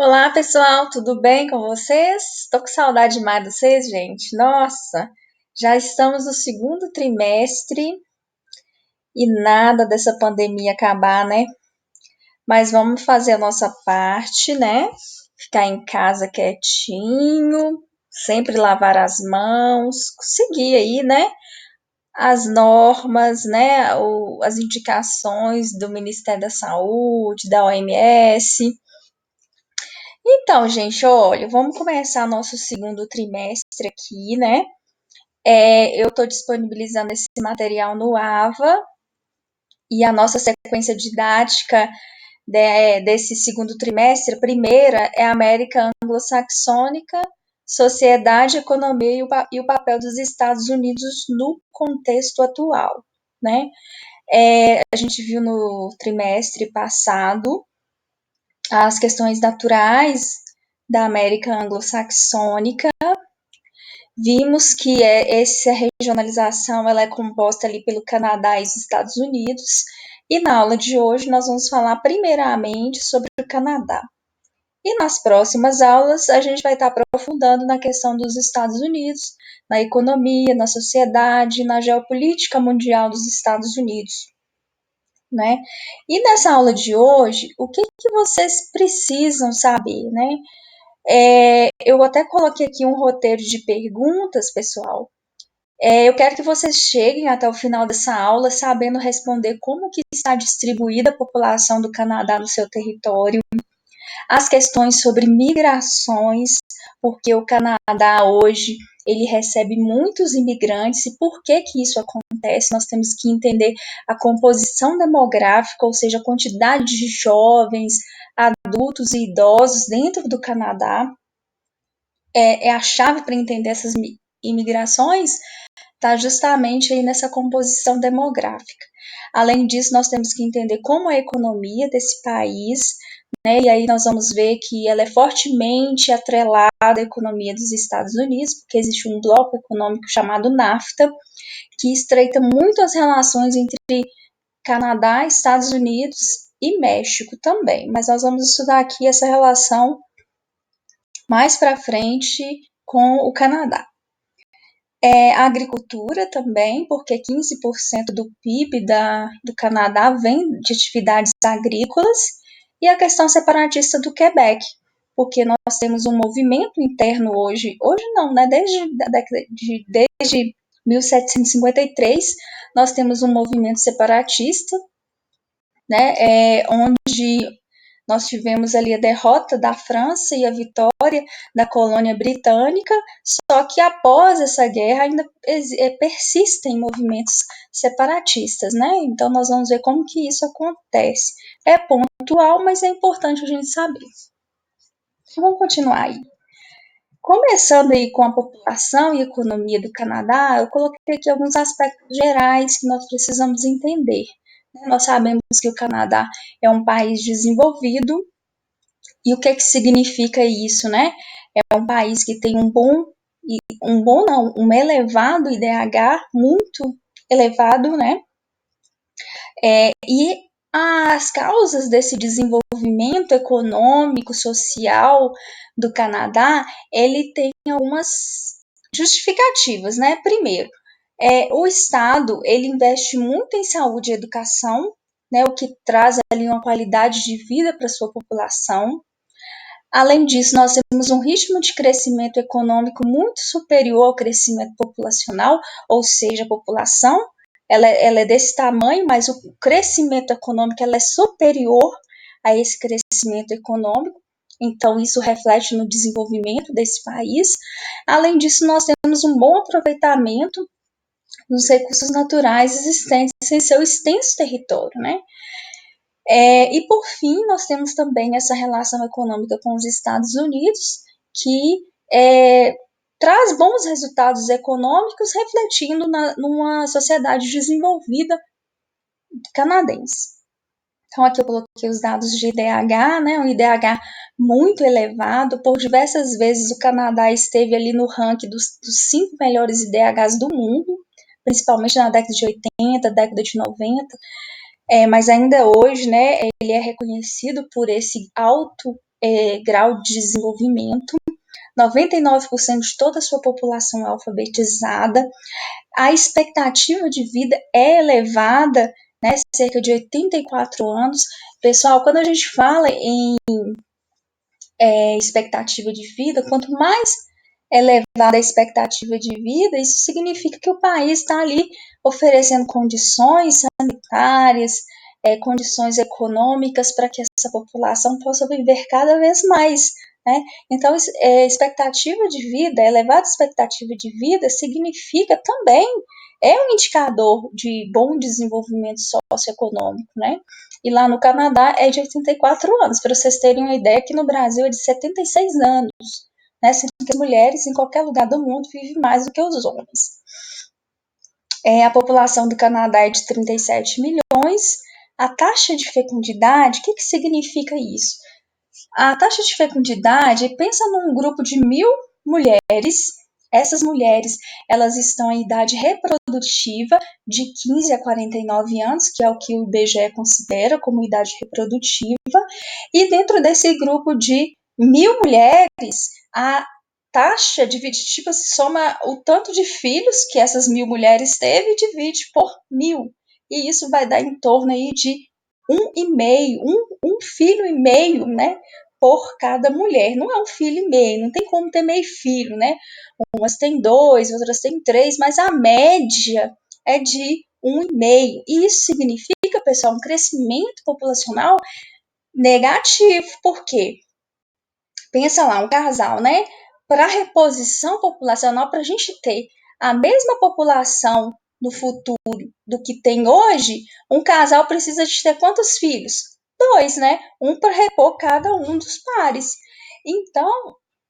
Olá, pessoal, tudo bem com vocês? Tô com saudade demais de vocês, gente. Nossa, já estamos no segundo trimestre e nada dessa pandemia acabar, né? Mas vamos fazer a nossa parte, né? Ficar em casa quietinho, sempre lavar as mãos, seguir aí, né? As normas, né? As indicações do Ministério da Saúde, da OMS. Então, gente, olha, vamos começar nosso segundo trimestre aqui, né? Eu estou disponibilizando esse material no AVA e a nossa sequência didática desse segundo trimestre, a primeira é a América Anglo-Saxônica, Sociedade, Economia e o papel dos Estados Unidos no contexto atual, né? A gente viu no trimestre passado as questões naturais da América Anglo-Saxônica. Vimos que essa regionalização ela é composta ali pelo Canadá e os Estados Unidos. E na aula de hoje nós vamos falar primeiramente sobre o Canadá. E nas próximas aulas a gente vai estar aprofundando na questão dos Estados Unidos, na economia, na sociedade, na geopolítica mundial dos Estados Unidos, né? E nessa aula de hoje, o que vocês precisam saber, né? Eu até coloquei aqui um roteiro de perguntas, pessoal. Eu quero que vocês cheguem até o final dessa aula sabendo responder como que está distribuída a população do Canadá no seu território, as questões sobre migrações, porque o Canadá hoje ele recebe muitos imigrantes e por que isso acontece? Nós temos que entender a composição demográfica, ou seja, a quantidade de jovens, adultos e idosos dentro do Canadá. A chave para entender essas imigrações está justamente aí nessa composição demográfica. Além disso, nós temos que entender como é a economia desse país, né? E aí nós vamos ver que ela é fortemente atrelada à economia dos Estados Unidos, porque existe um bloco econômico chamado NAFTA, que estreita muito as relações entre Canadá, Estados Unidos e México também. Mas nós vamos estudar aqui essa relação mais para frente com o Canadá. A agricultura também, porque 15% do PIB do Canadá vem de atividades agrícolas, e a questão separatista do Quebec, porque nós temos um movimento interno hoje não, né? Desde 1753, nós temos um movimento separatista, né? Onde nós tivemos ali a derrota da França e a vitória da colônia britânica, só que após essa guerra ainda persistem movimentos separatistas, né? Então nós vamos ver como que isso acontece. É pontual, mas é importante a gente saber. Então, vamos continuar aí. Começando aí com a população e economia do Canadá, eu coloquei aqui alguns aspectos gerais que nós precisamos entender. Nós sabemos que o Canadá é um país desenvolvido. E o que significa isso, né? É um país que tem um elevado IDH, muito elevado, né? E as causas desse desenvolvimento econômico, social do Canadá, ele tem algumas justificativas, né? Primeiro, o Estado, ele investe muito em saúde e educação, né? O que traz ali uma qualidade de vida para a sua população. Além disso, nós temos um ritmo de crescimento econômico muito superior ao crescimento populacional, ou seja, a população ela é desse tamanho, mas o crescimento econômico ela é superior a esse crescimento econômico, então isso reflete no desenvolvimento desse país. Além disso, nós temos um bom aproveitamento dos recursos naturais existentes em seu extenso território, né? E por fim, nós temos também essa relação econômica com os Estados Unidos, que traz bons resultados econômicos, refletindo numa sociedade desenvolvida canadense. Então, aqui eu coloquei os dados de IDH, né? Um IDH muito elevado. Por diversas vezes, o Canadá esteve ali no ranking dos 5 melhores IDHs do mundo, principalmente na década de 80, década de 90. Mas ainda hoje, né, ele é reconhecido por esse alto grau de desenvolvimento, 99% de toda a sua população é alfabetizada, a expectativa de vida é elevada, né, cerca de 84 anos. Pessoal, quando a gente fala em expectativa de vida, quanto mais elevada a expectativa de vida, isso significa que o país está ali oferecendo condições sanitárias, condições econômicas para que essa população possa viver cada vez mais. Né? Então, expectativa de vida, elevada expectativa de vida, significa também, é um indicador de bom desenvolvimento socioeconômico, né? E lá no Canadá é de 84 anos. Para vocês terem uma ideia, aqui no Brasil é de 76 anos. Né? Sendo que as mulheres, em qualquer lugar do mundo, vivem mais do que os homens. A população do Canadá é de 37 milhões. A taxa de fecundidade, o que significa isso? A taxa de fecundidade, pensa num grupo de 1.000 mulheres. Essas mulheres, elas estão em idade reprodutiva de 15 a 49 anos, que é o que o IBGE considera como idade reprodutiva. E dentro desse grupo de 1.000 mulheres, a taxa divide, tipo, se soma o tanto de filhos que essas 1.000 mulheres teve e divide por 1.000. E isso vai dar em torno aí de um filho e meio, né, por cada mulher. Não é um filho e meio, não tem como ter meio filho, né? Umas têm 2, outras têm 3, mas a média é de 1,5. E isso significa, pessoal, um crescimento populacional negativo. Por quê? Pensa lá, um casal, né? Para reposição populacional, para a gente ter a mesma população no futuro do que tem hoje, um casal precisa de ter quantos filhos? 2, né? Um para repor cada um dos pares. Então,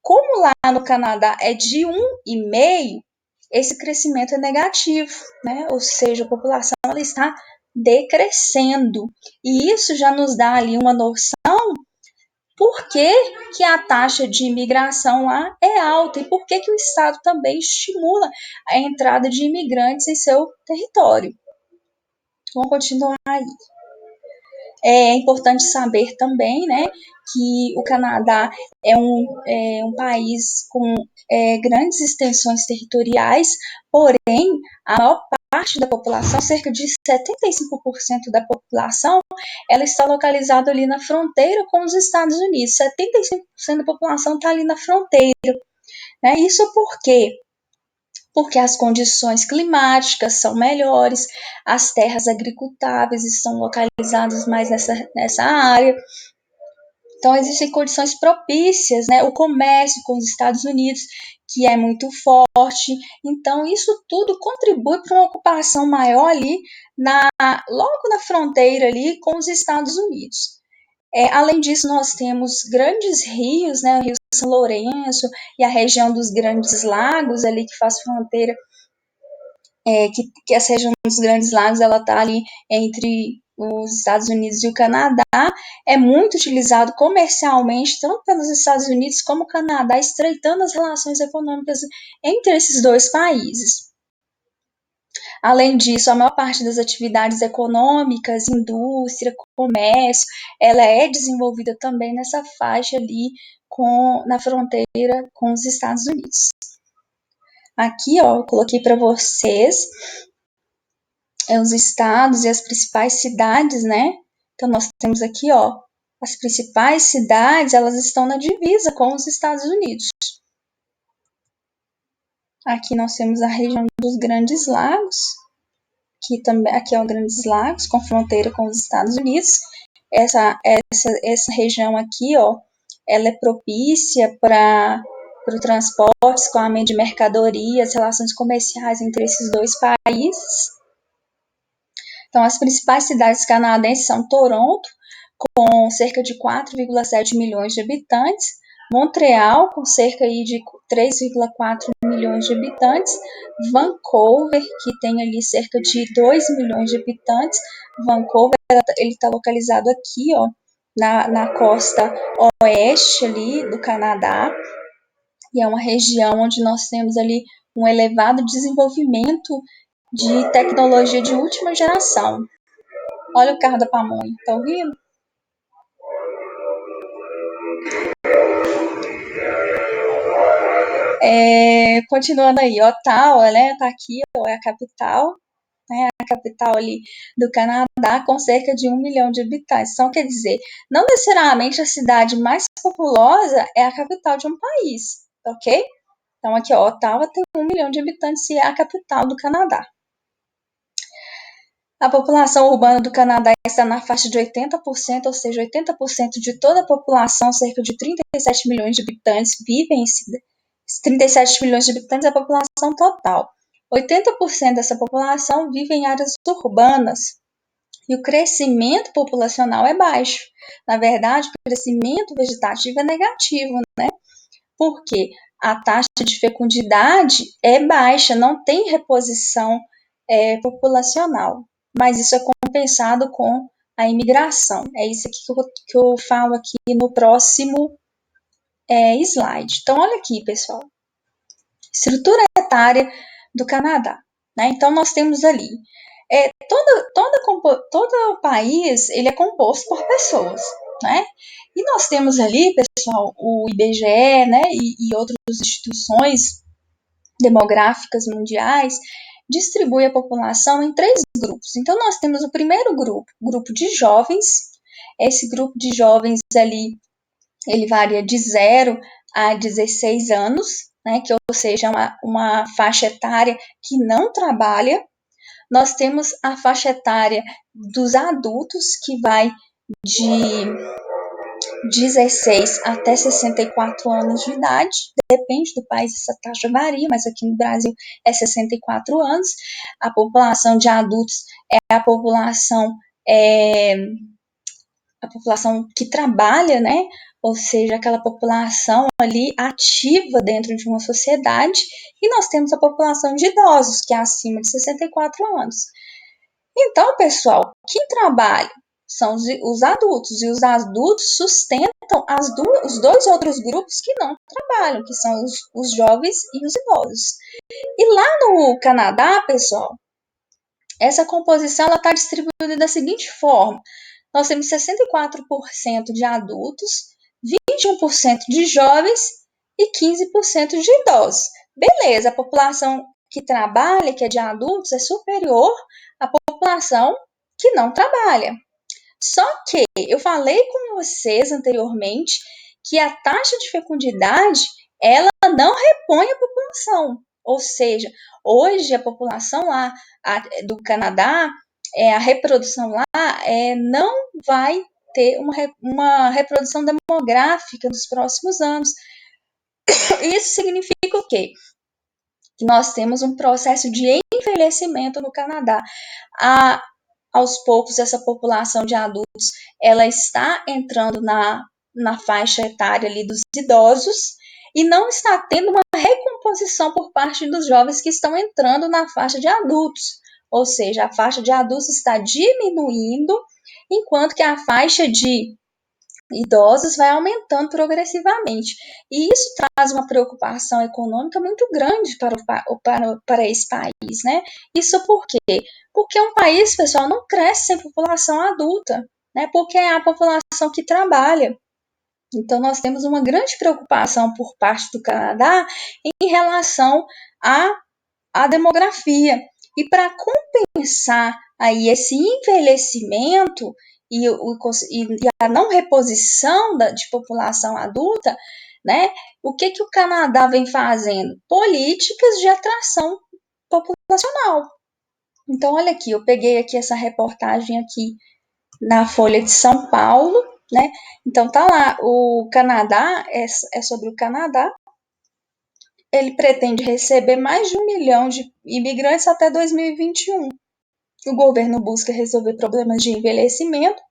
como lá no Canadá é de 1,5, esse crescimento é negativo, né? Ou seja, a população ela está decrescendo. E isso já nos dá ali uma noção por que, que a taxa de imigração lá é alta e por que, que o Estado também estimula a entrada de imigrantes em seu território. Vamos continuar aí. É importante saber também, né, que o Canadá é um país com grandes extensões territoriais, porém, a maior parte da população, cerca de 75% da população, ela está localizada ali na fronteira com os Estados Unidos. 75% da população está ali na fronteira. Né? Isso por quê? Porque as condições climáticas são melhores, as terras agricultáveis estão localizadas mais nessa área. Então, existem condições propícias, né? O comércio com os Estados Unidos, que é muito forte. Então, isso tudo contribui para uma ocupação maior ali, logo na fronteira ali com os Estados Unidos. Além disso, nós temos grandes rios, né? O Rio São Lourenço e a região dos Grandes Lagos, ali que faz fronteira, que essa região dos Grandes Lagos, ela está ali entre os Estados Unidos e o Canadá, é muito utilizado comercialmente, tanto pelos Estados Unidos como o Canadá, estreitando as relações econômicas entre esses dois países. Além disso, a maior parte das atividades econômicas, indústria, comércio, ela é desenvolvida também nessa faixa ali na fronteira com os Estados Unidos. Aqui, ó, eu coloquei para vocês os estados e as principais cidades, né? Então, nós temos aqui, ó, as principais cidades, elas estão na divisa com os Estados Unidos. Aqui nós temos a região dos Grandes Lagos, que também aqui é o Grandes Lagos, com fronteira com os Estados Unidos. Essa região aqui, ó, ela é propícia para o transporte, escoamento de mercadorias, relações comerciais entre esses dois países. Então, as principais cidades canadenses são Toronto, com cerca de 4,7 milhões de habitantes, Montreal, com cerca de 3,4 milhões de habitantes, Vancouver, que tem ali cerca de 2 milhões de habitantes. Vancouver, ele está localizado aqui, ó, na costa oeste ali do Canadá, e é uma região onde nós temos ali um elevado desenvolvimento de tecnologia de última geração. Olha o carro da pamonha, tá ouvindo? Continuando aí, Ottawa, né, tá aqui, é a capital, né, a capital ali do Canadá, com cerca de 1 milhão de habitantes. Então, quer dizer, não necessariamente a cidade mais populosa é a capital de um país, ok? Então, aqui, ó, Ottawa tem 1 milhão de habitantes e é a capital do Canadá. A população urbana do Canadá está na faixa de 80%, ou seja, 80% de toda a população, cerca de 37 milhões de habitantes, vivem em 37 milhões de habitantes é a população total. 80% dessa população vive em áreas urbanas e o crescimento populacional é baixo. Na verdade, o crescimento vegetativo é negativo, né? Porque a taxa de fecundidade é baixa, não tem reposição populacional, mas isso é compensado com a imigração. É isso aqui que eu falo aqui no próximo slide. Então, olha aqui, pessoal. Estrutura etária do Canadá. Né? Então, nós temos ali todo o país ele é composto por pessoas. Né? E nós temos ali, pessoal, o IBGE, né, e outras instituições demográficas mundiais distribui a população em 3 grupos. Então, nós temos o primeiro grupo de jovens. Esse grupo de jovens ali, ele varia de 0 a 16 anos, né, que, ou seja, uma faixa etária que não trabalha. Nós temos a faixa etária dos adultos, que vai de 16 até 64 anos de idade, depende do país, essa taxa varia, mas aqui no Brasil é 64 anos. A população de adultos é a população que trabalha, né? Ou seja, aquela população ali ativa dentro de uma sociedade, e nós temos a população de idosos, que é acima de 64 anos. Então, pessoal, quem trabalha são os adultos, e os adultos sustentam os 2 outros grupos que não trabalham, que são os jovens e os idosos. E lá no Canadá, pessoal, essa composição está distribuída da seguinte forma: nós temos 64% de adultos, 21% de jovens e 15% de idosos. Beleza, a população que trabalha, que é de adultos, é superior à população que não trabalha. Só que eu falei com vocês anteriormente que a taxa de fecundidade ela não repõe a população. Ou seja, hoje a população lá do Canadá, a reprodução lá não vai ter uma reprodução demográfica nos próximos anos. Isso significa o quê? Que nós temos um processo de envelhecimento no Canadá. Aos poucos, essa população de adultos ela está entrando na faixa etária ali dos idosos e não está tendo uma recomposição por parte dos jovens que estão entrando na faixa de adultos. Ou seja, a faixa de adultos está diminuindo, enquanto que a faixa de idosos vai aumentando progressivamente. E isso traz uma preocupação econômica muito grande para esse país, né? Isso por quê? Porque um país, pessoal, não cresce sem população adulta, né? Porque é a população que trabalha. Então, nós temos uma grande preocupação por parte do Canadá em relação à demografia. E para compensar aí esse envelhecimento e a não reposição de população adulta, né? O que o Canadá vem fazendo? Políticas de atração populacional. Então, olha aqui, eu peguei aqui essa reportagem aqui na Folha de São Paulo, né? Então, tá lá, o Canadá, é sobre o Canadá. Ele pretende receber mais de 1 milhão de imigrantes até 2021. O governo busca resolver problemas de envelhecimento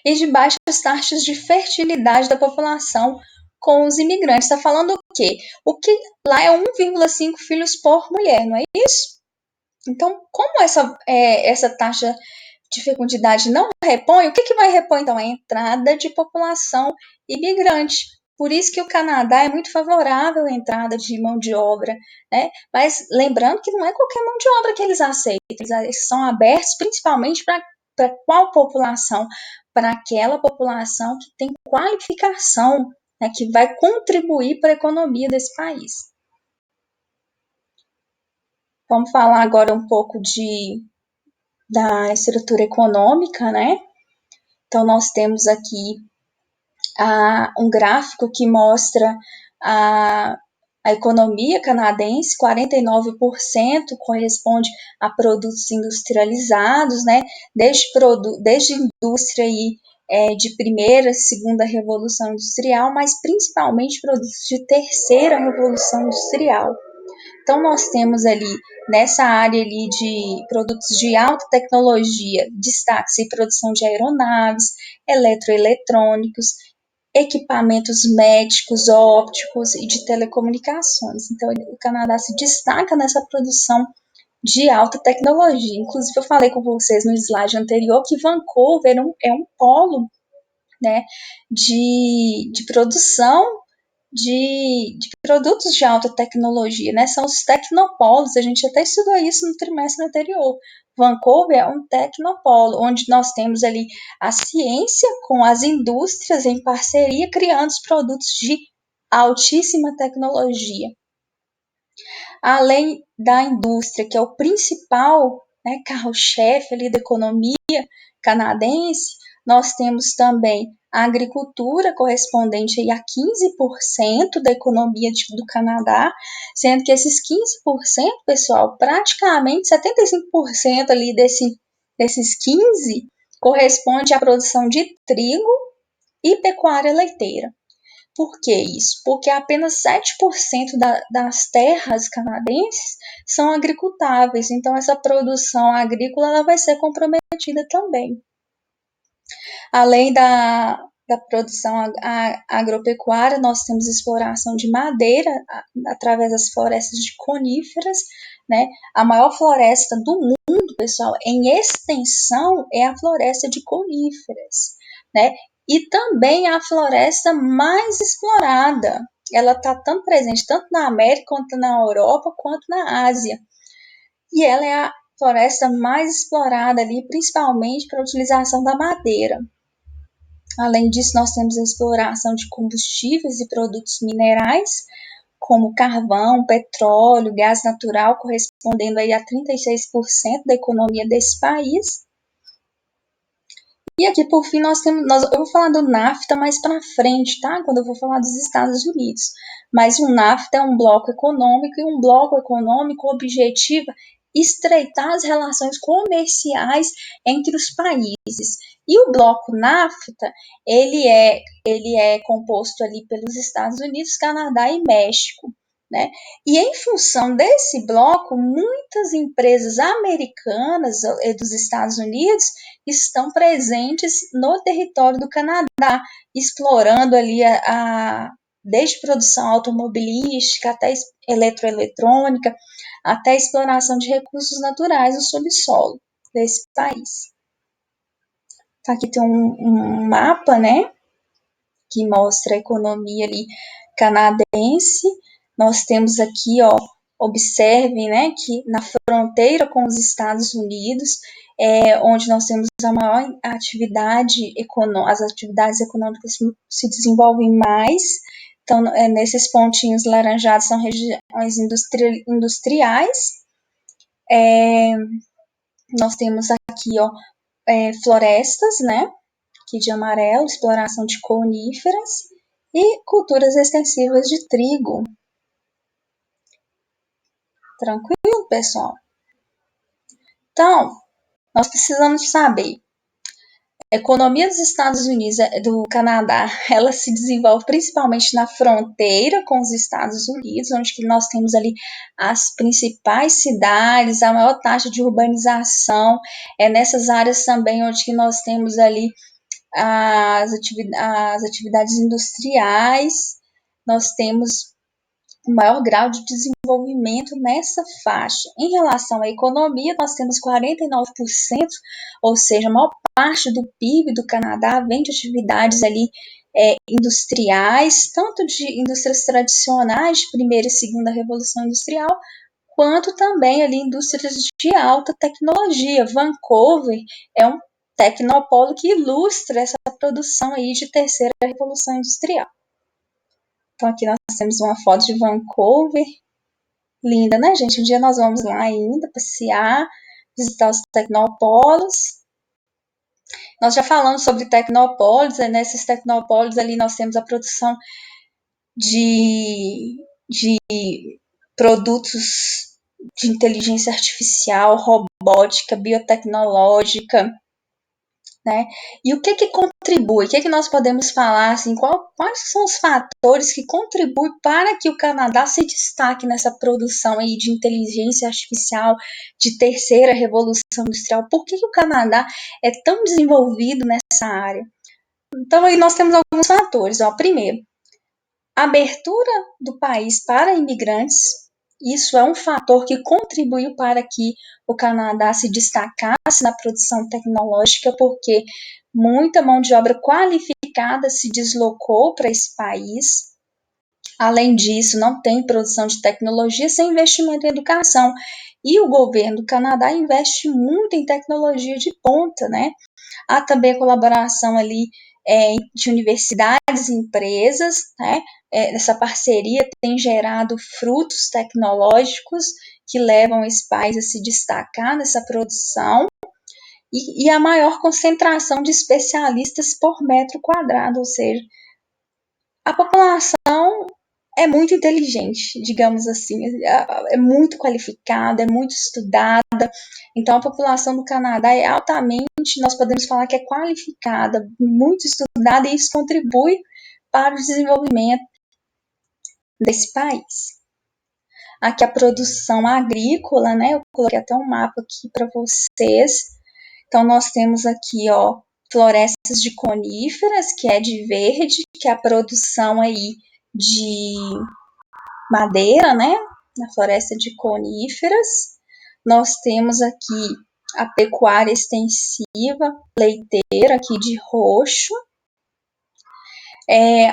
e de baixas taxas de fertilidade da população com os imigrantes. Está falando o quê? O que lá é 1,5 filhos por mulher, não é isso? Então, como essa taxa de fecundidade não repõe, o que vai repor, então? A entrada de população imigrante. Por isso que o Canadá é muito favorável à entrada de mão de obra, né? Mas lembrando que não é qualquer mão de obra que eles aceitam, eles são abertos principalmente para qual população? Para aquela população que tem qualificação, né, que vai contribuir para a economia desse país. Vamos falar agora um pouco da estrutura econômica, né? Então, nós temos aqui um gráfico que mostra a economia canadense, 49% corresponde a produtos industrializados, né? Desde indústria aí, de primeira, segunda revolução industrial, mas principalmente produtos de terceira revolução industrial. Então, nós temos ali, nessa área ali de produtos de alta tecnologia, destaque-se produção de aeronaves, eletroeletrônicos, equipamentos médicos, ópticos e de telecomunicações. Então, o Canadá se destaca nessa produção de alta tecnologia. Inclusive, eu falei com vocês no slide anterior que Vancouver é um polo, né, de produção de produtos de alta tecnologia, né? São os tecnopolos, a gente até estudou isso no trimestre anterior. Vancouver é um tecnopolo, onde nós temos ali a ciência com as indústrias em parceria, criando os produtos de altíssima tecnologia. Além da indústria, que é o principal, né, carro-chefe ali da economia canadense, nós temos também a agricultura, correspondente aí a 15% da economia do Canadá, sendo que esses 15%, pessoal, praticamente 75% ali desses 15% corresponde à produção de trigo e pecuária leiteira. Por que isso? Porque apenas 7% das terras canadenses são agricultáveis, então essa produção agrícola ela vai ser comprometida também. Além da produção agropecuária, nós temos exploração de madeira através das florestas de coníferas, né? A maior floresta do mundo, pessoal, em extensão é a floresta de coníferas, né? E também a floresta mais explorada. Ela está tão presente tanto na América, quanto na Europa, quanto na Ásia. E ela é a floresta mais explorada ali, principalmente para a utilização da madeira. Além disso, nós temos a exploração de combustíveis e produtos minerais, como carvão, petróleo, gás natural, correspondendo aí a 36% da economia desse país. E aqui, por fim, eu vou falar do NAFTA mais para frente, tá? Quando eu vou falar dos Estados Unidos. Mas o NAFTA é um bloco econômico, e um bloco econômico objetiva estreitar as relações comerciais entre os países. E o bloco NAFTA, ele é composto ali pelos Estados Unidos, Canadá e México, né? E em função desse bloco, muitas empresas americanas e dos Estados Unidos estão presentes no território do Canadá, explorando ali desde produção automobilística até eletroeletrônica, até exploração de recursos naturais no subsolo desse país. Então, aqui tem um mapa, né, que mostra a economia ali canadense. Nós temos aqui, ó, observem, né, que na fronteira com os Estados Unidos, onde nós temos a maior atividade econômica, as atividades econômicas se desenvolvem mais. Então, nesses pontinhos laranjados são regiões industriais. Nós temos aqui, ó, florestas, né, aqui de amarelo, exploração de coníferas e culturas extensivas de trigo. Tranquilo, pessoal? Então, nós precisamos saber. A economia dos Estados Unidos, do Canadá, ela se desenvolve principalmente na fronteira com os Estados Unidos, onde que nós temos ali as principais cidades, a maior taxa de urbanização, nessas áreas também onde que nós temos ali as atividades industriais, nós temos o maior grau de desenvolvimento nessa faixa. Em relação à economia, nós temos 49%, ou seja, a maior parte do PIB do Canadá vem de atividades ali industriais, tanto de indústrias tradicionais de primeira e segunda revolução industrial, quanto também ali indústrias de alta tecnologia. Vancouver é um tecnopolo que ilustra essa produção aí de terceira revolução industrial. Então aqui nós temos uma foto de Vancouver, linda, né, gente? Um dia nós vamos lá ainda passear, visitar os tecnopólios. Nós já falamos sobre tecnopólios, e nesses tecnopólios ali nós temos a produção de produtos de inteligência artificial, robótica, biotecnológica, né? E o que contribui? O que nós podemos falar, assim, quais são os fatores que contribuem para que o Canadá se destaque nessa produção aí de inteligência artificial, de terceira revolução industrial? Por que o Canadá é tão desenvolvido nessa área? Então, aí nós temos alguns fatores. Ó. Primeiro, a abertura do país para imigrantes. Isso é um fator que contribuiu para que o Canadá se destacasse na produção tecnológica, porque muita mão de obra qualificada se deslocou para esse país. Além disso, não tem produção de tecnologia sem investimento em educação. E o governo do Canadá investe muito em tecnologia de ponta, né? Há também a colaboração ali de universidades e empresas, né? Essa parceria tem gerado frutos tecnológicos que levam esse país a se destacar nessa produção e a maior concentração de especialistas por metro quadrado, ou seja, a população é muito inteligente, digamos assim, é muito qualificada, é muito estudada. Então, a população do Canadá é altamente, nós podemos falar que é qualificada, muito estudada, e isso contribui para o desenvolvimento desse país. Aqui a produção agrícola, né? Eu coloquei até um mapa aqui para vocês. Então, nós temos aqui, ó, florestas de coníferas, que é de verde, que é a produção aí de madeira, né? Na floresta de coníferas. Nós temos aqui a pecuária extensiva, leiteira, aqui de roxo.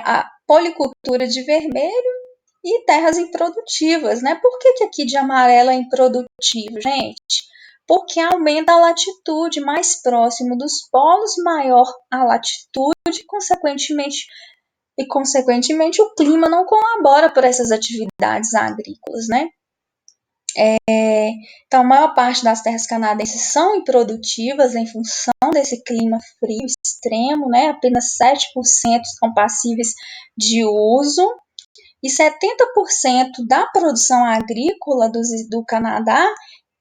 A policultura de vermelho e terras improdutivas, né? Por que aqui de amarelo é improdutivo, gente? Porque aumenta a latitude, mais próximo dos polos, maior a latitude, consequentemente o clima não colabora para essas atividades agrícolas, né? Então, a maior parte das terras canadenses são improdutivas em função desse clima frio extremo, né? Apenas 7% são passíveis de uso e 70% da produção agrícola do Canadá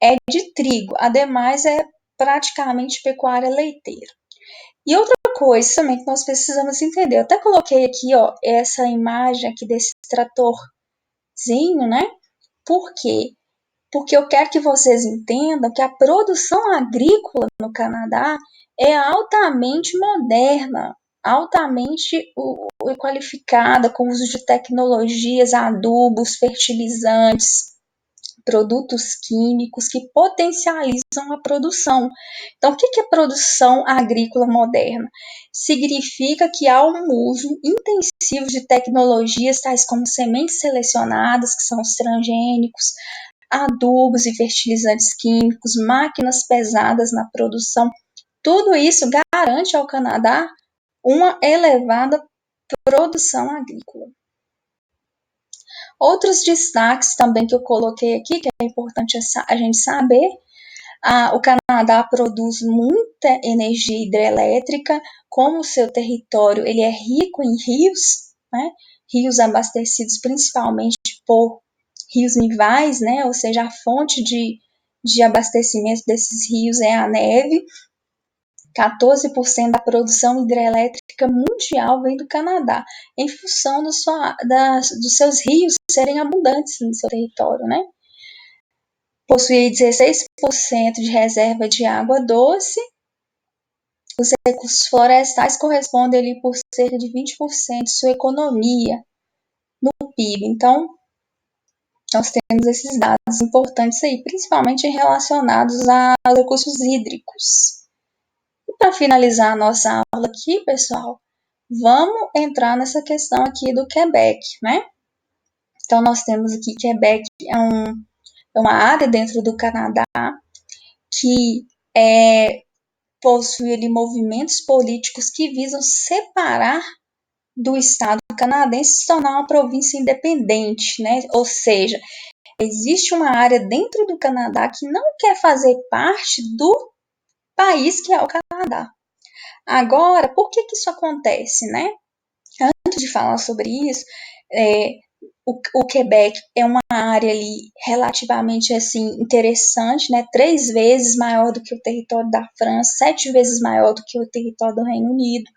é de trigo. Ademais, é praticamente pecuária leiteira. E outra coisa também que nós precisamos entender, eu até coloquei aqui, ó, essa imagem aqui desse tratorzinho, né? Por quê? Porque eu quero que vocês entendam que a produção agrícola no Canadá é altamente moderna, altamente qualificada, com o uso de tecnologias, adubos, fertilizantes, produtos químicos que potencializam a produção. Então, o que é produção agrícola moderna? Significa que há um uso intensivo de tecnologias tais como sementes selecionadas, que são os transgênicos, adubos e fertilizantes químicos, máquinas pesadas na produção. Tudo isso garante ao Canadá uma elevada produção agrícola. Outros destaques também que eu coloquei aqui, que é importante a gente saber, o Canadá produz muita energia hidrelétrica, como o seu território ele é rico em rios, né? Rios abastecidos principalmente por rios nivais, né? Ou seja, a fonte de abastecimento desses rios é a neve. 14% da produção hidrelétrica mundial vem do Canadá, em função dos seus rios serem abundantes no seu território, né? Possui 16% de reserva de água doce. Os recursos florestais correspondem ali por cerca de 20% de sua economia no PIB. Então, nós temos esses dados importantes aí, principalmente relacionados aos recursos hídricos. E para finalizar a nossa aula aqui, pessoal, vamos entrar nessa questão aqui do Quebec, né? Então, nós temos aqui Quebec é uma área dentro do Canadá que possui ali movimentos políticos que visam separar do estado canadense se tornar uma província independente, né? Ou seja, existe uma área dentro do Canadá que não quer fazer parte do país que é o Canadá. Agora, por que isso acontece, né? Antes de falar sobre isso, o Quebec é uma área ali relativamente assim interessante, né? 3 vezes maior do que o território da França, 7 vezes maior do que o território do Reino Unido.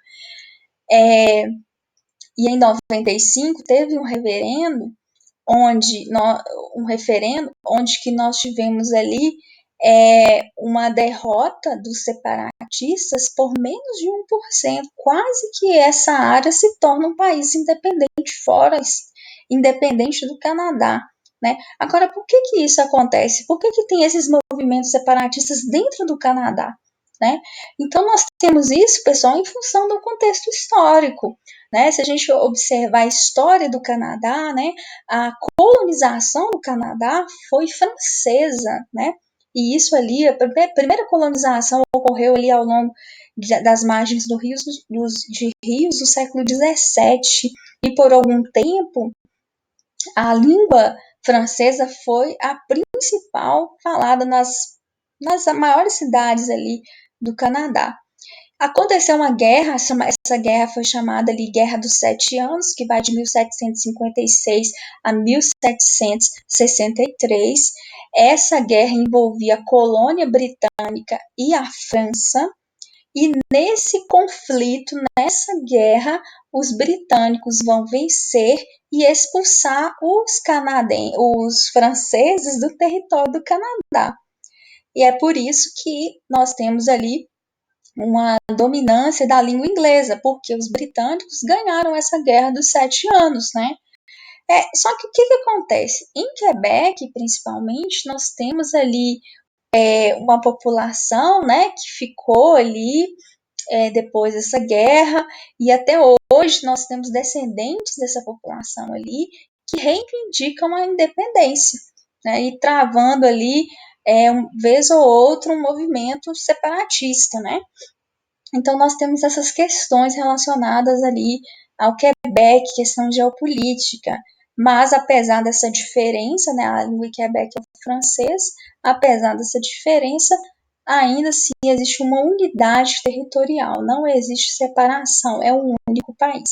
E em 95 teve um referendo onde que nós tivemos ali uma derrota dos separatistas por menos de 1%, quase que essa área se torna um país independente do Canadá. Né? Agora, por que isso acontece? Por que tem esses movimentos separatistas dentro do Canadá? Né? Então, nós temos isso, pessoal, em função do contexto histórico. Né? Se a gente observar a história do Canadá, né, a colonização do Canadá foi francesa, né? E isso ali, a primeira colonização ocorreu ali ao longo das margens de rios do século XVII. E por algum tempo, a língua francesa foi a principal falada nas maiores cidades ali do Canadá. Aconteceu uma guerra, essa guerra foi chamada ali Guerra dos 7 Anos, que vai de 1756 a 1763. Essa guerra envolvia a colônia britânica e a França, e nesse conflito, nessa guerra, os britânicos vão vencer e expulsar os franceses do território do Canadá. E é por isso que nós temos ali uma dominância da língua inglesa, porque os britânicos ganharam essa guerra dos 7 anos, né? Só que o que acontece? Em Quebec, principalmente, nós temos ali uma população, né, que ficou ali depois dessa guerra, e até hoje nós temos descendentes dessa população ali que reivindicam a independência, né, e travando ali, vez ou outra, um movimento separatista, né? Então, nós temos essas questões relacionadas ali ao Quebec, questão geopolítica. Mas, apesar dessa diferença, né, a língua Quebec é o francês, apesar dessa diferença, ainda assim existe uma unidade territorial, não existe separação, é um único país.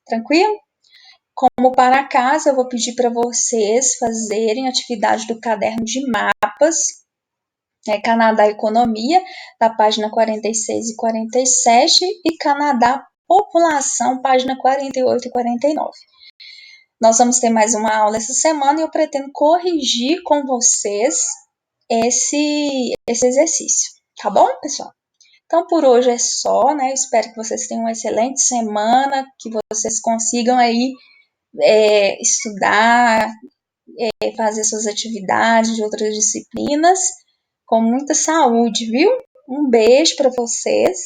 Tranquilo? Como para casa, eu vou pedir para vocês fazerem atividade do caderno de mapas, Canadá Economia, da página 46 e 47, e Canadá População, página 48 e 49. Nós vamos ter mais uma aula essa semana e eu pretendo corrigir com vocês esse exercício. Tá bom, pessoal? Então, por hoje é só, né? Espero que vocês tenham uma excelente semana, que vocês consigam aí estudar, fazer suas atividades de outras disciplinas com muita saúde, viu? Um beijo para vocês